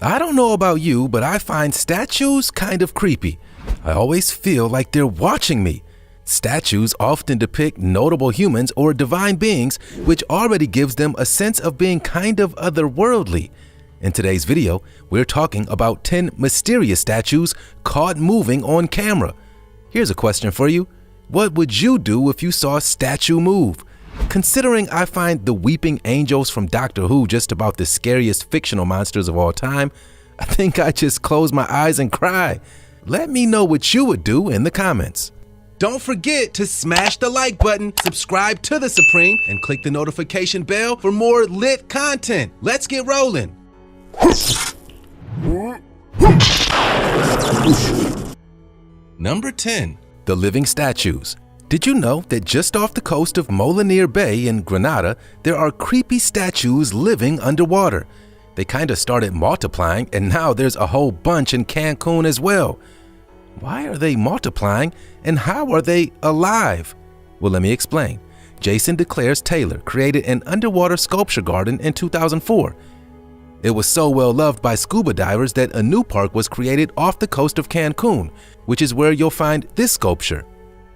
I don't know about you, but I find statues kind of creepy. I always feel like they're watching me. Statues often depict notable humans or divine beings, which already gives them a sense of being kind of otherworldly. In today's video, we're talking about 10 mysterious statues caught moving on camera. Here's a question for you. What would you do if you saw a statue move? Considering I find the weeping angels from Doctor Who just about the scariest fictional monsters of all time, I think I'd just close my eyes and cry. Let me know what you would do in the comments. Don't forget to smash the like button, subscribe to The Supreme, and click the notification bell for more lit content. Let's get rolling. Number 10. The living statues. Did you know that just off the coast of Molinear Bay in Grenada, there are creepy statues living underwater? They kind of started multiplying, and now there's a whole bunch in Cancun as well. Why are they multiplying, and how are they alive? Well, let me explain. Jason Declares Taylor created an underwater sculpture garden in 2004. It was so well loved by scuba divers that a new park was created off the coast of Cancun, which is where you'll find this sculpture.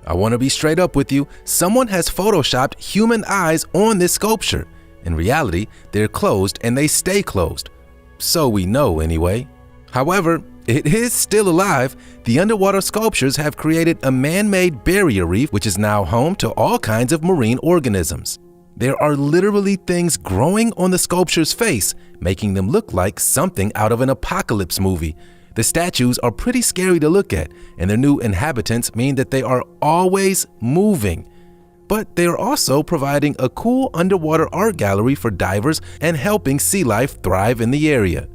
I want to be straight up with you. Someone has photoshopped human eyes on this sculpture. In reality, they're closed and they stay closed. So we know anyway. However, it is still alive. The underwater sculptures have created a man-made barrier reef, which is now home to all kinds of marine organisms. There are literally things growing on the sculpture's face, making them look like something out of an apocalypse movie. The statues are pretty scary to look at, and their new inhabitants mean that they are always moving. But they are also providing a cool underwater art gallery for divers and helping sea life thrive in the area.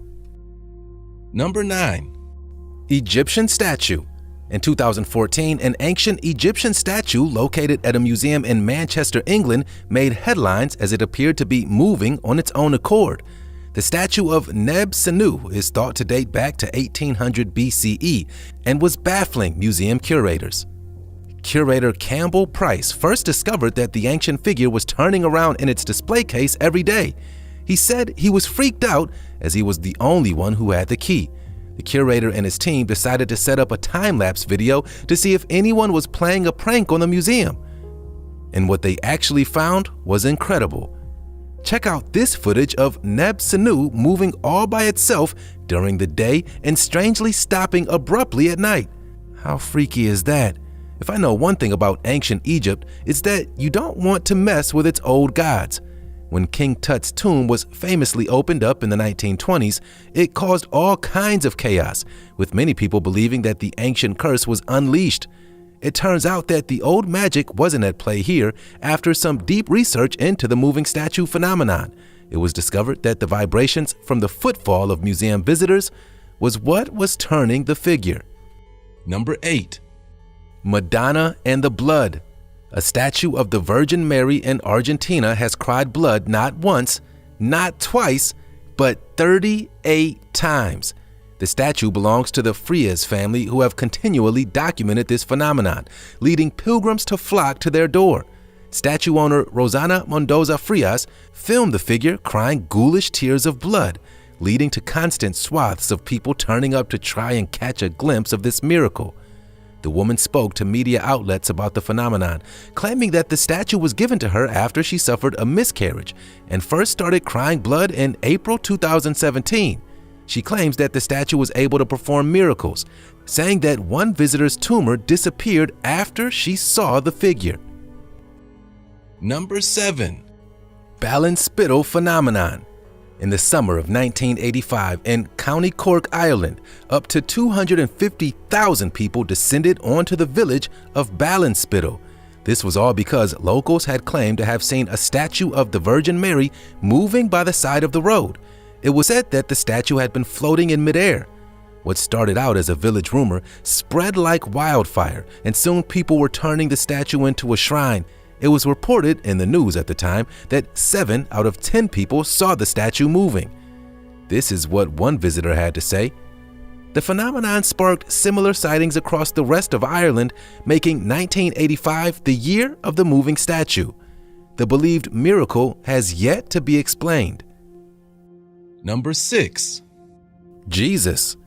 Number 9. Egyptian statue. In 2014, an ancient Egyptian statue located at a museum in Manchester, England, made headlines as it appeared to be moving on its own accord. The statue of Neb-Senu is thought to date back to 1800 BCE and was baffling museum curators. Curator Campbell Price first discovered that the ancient figure was turning around in its display case every day. He said he was freaked out as he was the only one who had the key. The curator and his team decided to set up a time-lapse video to see if anyone was playing a prank on the museum. And what they actually found was incredible. Check out this footage of Neb-Senu moving all by itself during the day and strangely stopping abruptly at night. How freaky is that? If I know one thing about ancient Egypt, it's that you don't want to mess with its old gods. When King Tut's tomb was famously opened up in the 1920s, it caused all kinds of chaos, with many people believing that the ancient curse was unleashed. It turns out that the old magic wasn't at play here. After some deep research into the moving statue phenomenon, it was discovered that the vibrations from the footfall of museum visitors was what was turning the figure. Number 8. Madonna and the Blood. A statue of the Virgin Mary in Argentina has cried blood not once, not twice, but 38 times. The statue belongs to the Frias family, who have continually documented this phenomenon, leading pilgrims to flock to their door. Statue owner Rosana Mendoza Frias filmed the figure crying ghoulish tears of blood, leading to constant swaths of people turning up to try and catch a glimpse of this miracle. The woman spoke to media outlets about the phenomenon, claiming that the statue was given to her after she suffered a miscarriage and first started crying blood in April 2017. She claims that the statue was able to perform miracles, saying that one visitor's tumor disappeared after she saw the figure. Number 7. Ballinspittle phenomenon. In the summer of 1985 in County Cork, Ireland, up to 250,000 people descended onto the village of Ballinspittle. This was all because locals had claimed to have seen a statue of the Virgin Mary moving by the side of the road. It was said that the statue had been floating in midair. What started out as a village rumor spread like wildfire, and soon people were turning the statue into a shrine. It was reported in the news at the time that 7 out of 10 people saw the statue moving. This is what one visitor had to say. The phenomenon sparked similar sightings across the rest of Ireland, making 1985 the year of the moving statue. The believed miracle has yet to be explained. Number 6. Jesus.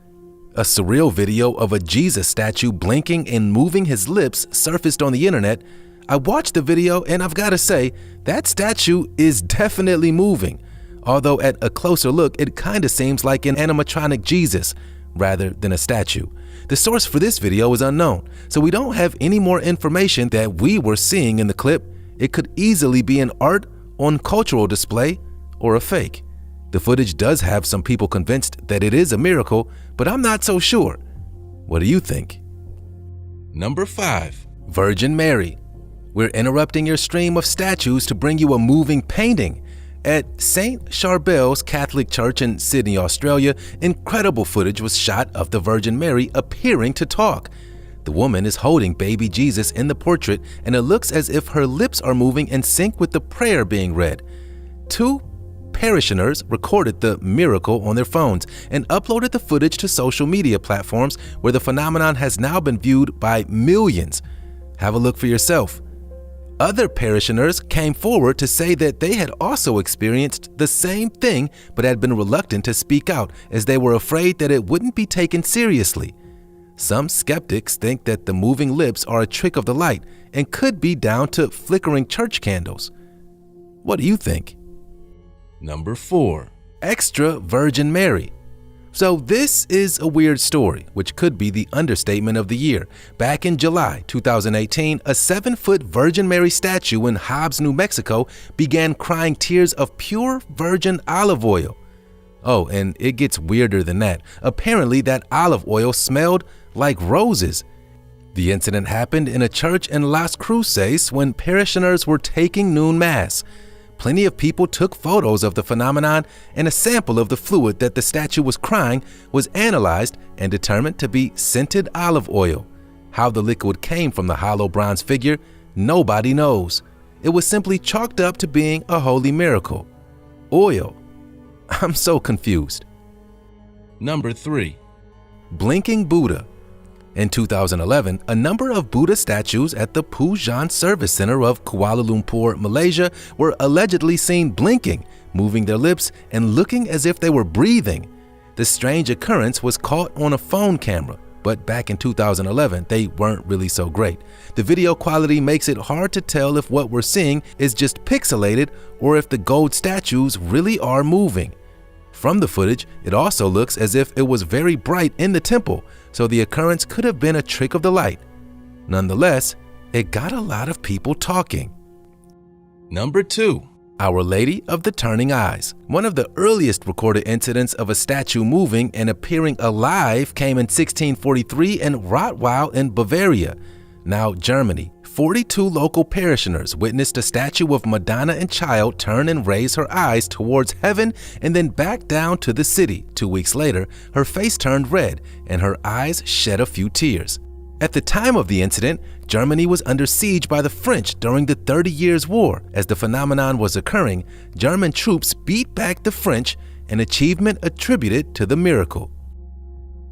A surreal video of a Jesus statue blinking and moving his lips surfaced on the internet. I watched the video and I've got to say, that statue is definitely moving. Although at a closer look, it kind of seems like an animatronic Jesus rather than a statue. The source for this video is unknown, so we don't have any more information that we were seeing in the clip. It could easily be an art on cultural display or a fake. The footage does have some people convinced that it is a miracle, but I'm not so sure. What do you think? Number 5. Virgin Mary. We're interrupting your stream of statues to bring you a moving painting. At St. Charbel's Catholic Church in Sydney, Australia, incredible footage was shot of the Virgin Mary appearing to talk. The woman is holding baby Jesus in the portrait, and it looks as if her lips are moving in sync with the prayer being read. 2 parishioners recorded the miracle on their phones and uploaded the footage to social media platforms where the phenomenon has now been viewed by millions. Have a look for yourself. Other parishioners came forward to say that they had also experienced the same thing but had been reluctant to speak out as they were afraid that it wouldn't be taken seriously. Some skeptics think that the moving lips are a trick of the light and could be down to flickering church candles. What do you think? Number 4. Extra Virgin Mary. So this is a weird story, which could be the understatement of the year. Back in July 2018, a 7-foot Virgin Mary statue in Hobbs, New Mexico began crying tears of pure virgin olive oil. Oh, and it gets weirder than that. Apparently that olive oil smelled like roses. The incident happened in a church in Las Cruces when parishioners were taking noon mass. Plenty of people took photos of the phenomenon, and a sample of the fluid that the statue was crying was analyzed and determined to be scented olive oil. How the liquid came from the hollow bronze figure, nobody knows. It was simply chalked up to being a holy miracle. Oil. I'm so confused. Number 3. Blinking Buddha. In 2011, a number of Buddha statues at the Pujan Service Center of Kuala Lumpur, Malaysia, were allegedly seen blinking, moving their lips, and looking as if they were breathing. The strange occurrence was caught on a phone camera, but back in 2011, they weren't really so great. The video quality makes it hard to tell if what we're seeing is just pixelated or if the gold statues really are moving. From the footage, it also looks as if it was very bright in the temple, so the occurrence could have been a trick of the light. Nonetheless, it got a lot of people talking. Number 2. Our Lady of the Turning Eyes. One of the earliest recorded incidents of a statue moving and appearing alive came in 1643 in Rottweil in Bavaria, now Germany. 42 local parishioners witnessed a statue of Madonna and Child turn and raise her eyes towards heaven and then back down to the city. 2 weeks later, her face turned red and her eyes shed a few tears. At the time of the incident, Germany was under siege by the French during the 30 Years' War. As the phenomenon was occurring, German troops beat back the French, an achievement attributed to the miracle.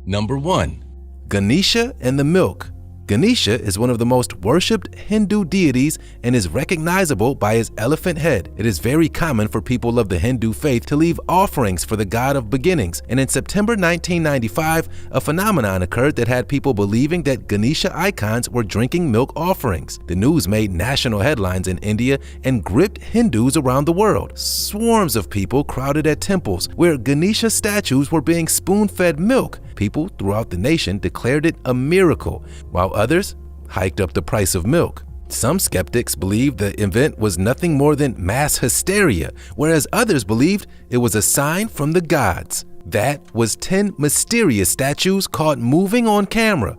Number 1. Ganesha and the milk. Ganesha is one of the most worshipped Hindu deities and is recognizable by his elephant head. It is very common for people of the Hindu faith to leave offerings for the god of beginnings, and in September 1995, a phenomenon occurred that had people believing that Ganesha icons were drinking milk offerings. The news made national headlines in India and gripped Hindus around the world. Swarms of people crowded at temples where Ganesha statues were being spoon-fed milk. People throughout the nation declared it a miracle, while others hiked up the price of milk. Some skeptics believed the event was nothing more than mass hysteria, whereas others believed it was a sign from the gods. That was 10 mysterious statues caught moving on camera.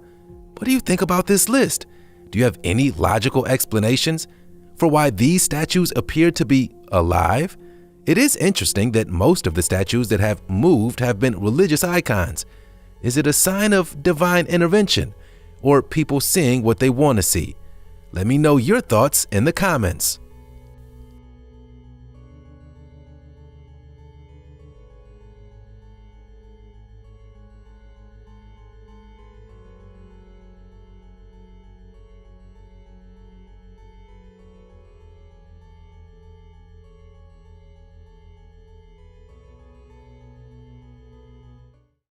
What do you think about this list? Do you have any logical explanations for why these statues appear to be alive? It is interesting that most of the statues that have moved have been religious icons. Is it a sign of divine intervention or people seeing what they want to see? Let me know your thoughts in the comments.